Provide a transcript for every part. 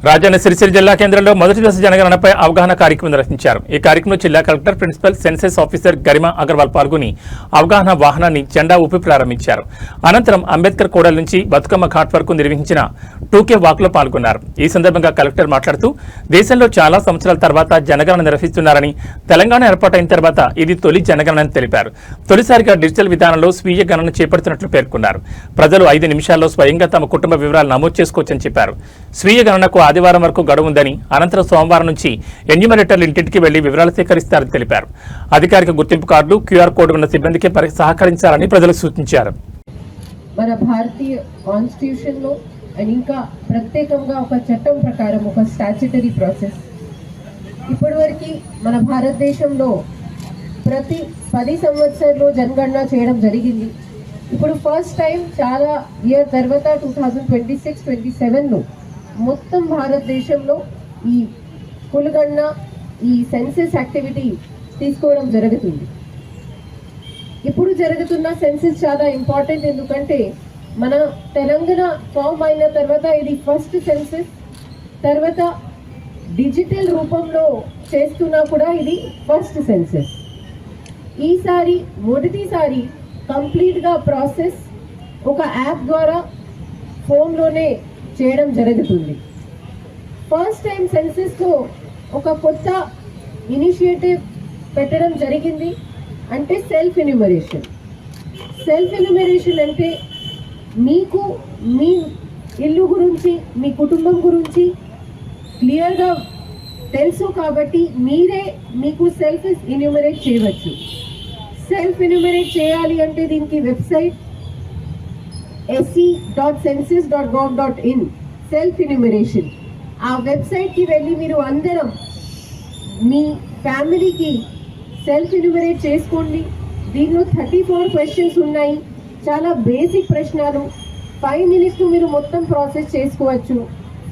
రాజన్న సిరిసిల్ల జిల్లా కేంద్రంలో మొదటి దశ జనగణనపై అవగాహన కార్యక్రమం నిర్వహించారు. ఈ కార్యక్రమంలో జిల్లా collector, principal census officer Garima Agarwal పాల్గొని అవగాహన వాహనాన్ని జెండా ఊపి ప్రారంభించారు. అనంతరం అంబేద్కర్ కోడల నుంచి బతుకమ్మ ఘాట్ వరకు నిర్వహించిన 2K వాక్లో పాల్గొన్నారు. ఈ సందర్భంగా కలెక్టర్ మాట్లాడుతూ దేశంలో చాలా సంవత్సరాల తర్వాత జనగణన నిర్వహిస్తున్నారని, తెలంగాణ ఏర్పాటైన తర్వాత ఇది తొలి జనగణన తెలిపారు. తొలిసారిగా డిజిటల్ విధానంలో స్వీయ గణన చేపడుతున్నట్లు పేర్కొన్నారు. ప్రజలు 5 నిమిషాల్లో స్వయంగా తమ కుటుంబ వివరాలు నమోదు చేసుకోవచ్చని చెప్పారు. స్వీయ గణనకు ఆదివారం వరకు గడువు ఉందని, అనంతరం సోమవారం నుంచి ఎన్యూమరేటర్లు ఇంటింటికి వెళ్లి వివరాలు సేకరిస్తారని తెలిపారు. అధికారిక గుర్తింపు కార్డు, QR కోడ్ ఉన్న సిబ్బందికి సహకరించాలని ప్రజలకు సూచించారు. మన భారతీయ కాన్స్టిట్యూషన్ లో ఇంకా ప్రత్యేకంగా ఒక చట్టం ప్రకారం ఒక స్టాట్యుటరీ ప్రాసెస్ ఇప్పటివరకు మన భారతదేశంలో ప్రతి 10 సంవత్సరాల్లో జనగణన చేయడం జరిగింది. ఇప్పుడు ఫస్ట్ టైం చాలా ఇయర్ తర్వాత 2026-27లో మొత్తం భారతదేశంలో ఈ కులగణన, ఈ సెన్సస్ యాక్టివిటీ తీసుకోవడం జరుగుతుంది. ఇప్పుడు జరుగుతున్న సెన్సస్ చాలా ఇంపార్టెంట్, ఎందుకంటే మన తెలంగాణ ఫామ్ అయిన తర్వాత ఇది ఫస్ట్ సెన్సస్. తర్వాత డిజిటల్ రూపంలో చేస్తున్నా కూడా ఇది ఫస్ట్ సెన్సస్. ఈసారి మొదటిసారి కంప్లీట్గా ప్రాసెస్ ఒక యాప్ ద్వారా ఫోన్లోనే చేయడం జరుగుతుంది. ఫస్ట్ టైం సెన్సస్లో ఒక కొత్త ఇనిషియేటివ్ పెట్టడం జరిగింది, అంటే సెల్ఫ్ ఎన్యూమరేషన్. సెల్ఫ్ ఎన్యూమరేషన్ అంటే మీకు మీ ఇల్లు గురించి, మీ కుటుంబం గురించి క్లియర్గా తెలుసు కాబట్టి మీరే మీకు సెల్ఫ్ ఎన్యూమరేట్ చేయవచ్చు. సెల్ఫ్ ఎన్యూమరేట్ చేయాలి అంటే దీనికి వెబ్సైట్ se.census.gov.in సెల్ఫ్ ఎన్యూమరేషన్. ఆ వెబ్సైట్కి వెళ్ళి మీరు అందరం మీ ఫ్యామిలీకి సెల్ఫ్ ఎన్యూమరేట్ చేసుకోండి. దీనిలో 34 క్వశ్చన్స్ ఉన్నాయి, చాలా బేసిక్ ప్రశ్నలు. 5 minutes మీరు మొత్తం ప్రాసెస్ చేసుకోవచ్చు.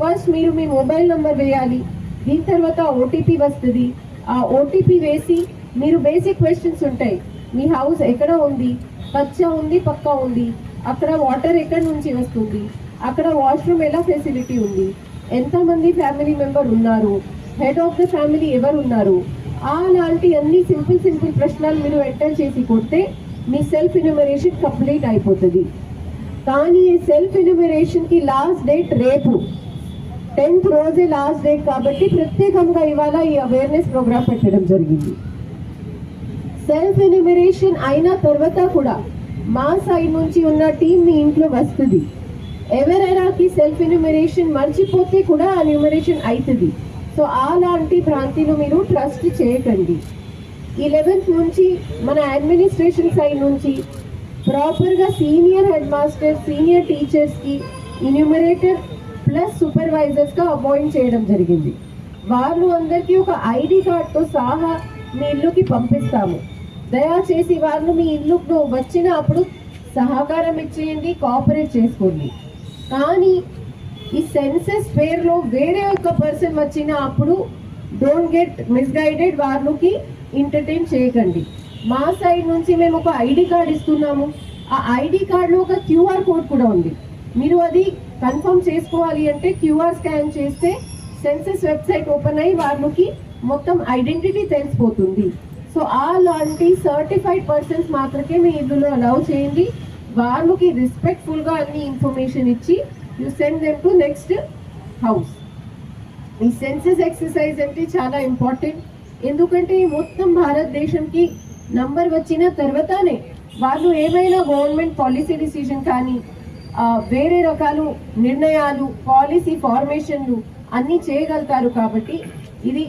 ఫస్ట్ మీరు మీ మొబైల్ నెంబర్ వేయాలి, దీని తర్వాత OTP వస్తుంది. ఆ OTP వేసి మీరు బేసిక్ క్వశ్చన్స్ ఉంటాయి. మీ హౌస్ ఎక్కడ ఉంది, కచ్చా ఉంది, పక్కా ఉంది, అక్కడ వాటర్ ఎక్కడి నుంచి వస్తుంది, అక్కడ వాష్రూమ్ ఎలా ఫెసిలిటీ ఉంది, ఎంతమంది ఫ్యామిలీ మెంబర్ ఉన్నారు, హెడ్ ఆఫ్ ద ఫ్యామిలీ ఎవరు ఉన్నారు, అలాంటి అన్ని సింపుల్ ప్రశ్నలు మీరు ఎంటర్ చేసి కొడితే మీ సెల్ఫ్ ఎన్యూమరేషన్ కంప్లీట్ అయిపోతుంది. కానీ ఈ సెల్ఫ్ ఎన్యూమరేషన్కి లాస్ట్ డేట్ రేపు 10th రోజే లాస్ట్ డేట్ కాబట్టి ప్రత్యేకంగా ఇవాళ ఈ అవేర్నెస్ ప్రోగ్రామ్ పెట్టడం జరిగింది. సెల్ఫ్ ఎన్యూమరేషన్ అయిన తర్వాత కూడా మా సైడ్ నుంచి ఉన్న టీం మీ ఇంట్లో వస్తుంది. ఎవరైనాకి సెల్ఫ్ ఎన్యూమరేషన్ మర్చిపోతే కూడా ఆ ఎన్యూమరేషన్ అవుతుంది. సో అలాంటి భ్రాంతిలో మీరు ట్రస్ట్ చేయకండి. 11th నుంచి మన అడ్మినిస్ట్రేషన్ సైడ్ నుంచి ప్రాపర్గా సీనియర్ హెడ్ మాస్టర్, సీనియర్ టీచర్స్కి ఎన్యూమరేటర్ ప్లస్ సూపర్వైజర్స్గా అపాయింట్ చేయడం జరిగింది. వాళ్ళు అందరికీ ఒక ID కార్డ్తో సహా మీ ఇల్లుకి పంపిస్తాము. దయచేసి వాళ్ళు మీ ఇల్లుకు వచ్చినప్పుడు సహకారం ఇచ్చేయండి, కోఆపరేట్ చేసుకోండి. కానీ ఈ సెన్సస్ పేరులో వేరే ఒక పర్సన్ వచ్చిన అప్పుడు డోంట్ గెట్ మిస్గైడెడ్, వాళ్ళకి ఎంటర్టైన్ చేయకండి. మా సైడ్ నుంచి మేము ఒక ID కార్డ్ ఇస్తున్నాము. ఆ ID కార్డులో ఒక QR కోడ్ కూడా ఉంది. మీరు అది కన్ఫర్మ్ చేసుకోవాలి అంటే QR స్కాన్ చేస్తే సెన్సస్ వెబ్సైట్ ఓపెన్ అయ్యి వాళ్ళకి మొత్తం ఐడెంటిటీ తెలిసిపోతుంది. సో అలాంటి సర్టిఫైడ్ పర్సన్స్ మాత్రమే మీ ఇల్లులో అలౌ చేయండి. వాళ్ళకి రెస్పెక్ట్ఫుల్గా అన్ని ఇన్ఫర్మేషన్ ఇచ్చి you send them to next house. ఈ సెన్సస్ ఎక్సర్సైజ్ అంటే చాలా ఇంపార్టెంట్, ఎందుకంటే మొత్తం భారతదేశంకి నంబర్ వచ్చిన తర్వాతనే వాళ్ళు ఏమైనా గవర్నమెంట్ పాలసీ డిసిజన్ కానీ వేరే రకాలు నిర్ణయాలు, పాలసీ ఫార్మేషన్లు అన్నీ చేయగలుగుతారు. కాబట్టి ఇది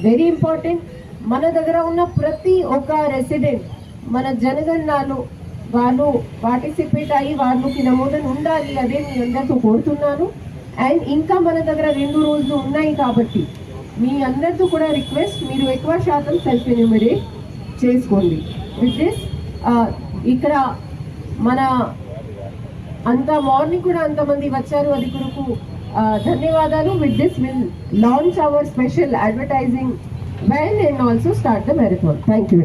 వెరీ ఇంపార్టెంట్. మన దగ్గర ఉన్న ప్రతి ఒక్క రెసిడెంట్ మన జనగణనలో వాళ్ళు పార్టిసిపేట్ అయ్యి వాళ్ళకి నమోదన ఉండాలి. అదే మీ అందరితో కోరుతున్నాను. అండ్ ఇంకా మన దగ్గర 2 రోజులు ఉన్నాయి కాబట్టి మీ అందరితో కూడా రిక్వెస్ట్, మీరు ఎక్కువ శాతం సెల్ఫ్ ఎన్యూమరేట్ చేసుకోండి. విత్ దిస్ ఇక్కడ మన అంత మార్నింగ్ కూడా అంతమంది వచ్చారు, అది కొరకు ధన్యవాదాలు. With this will launch hour special advertising van and also start the marathon. Thank you.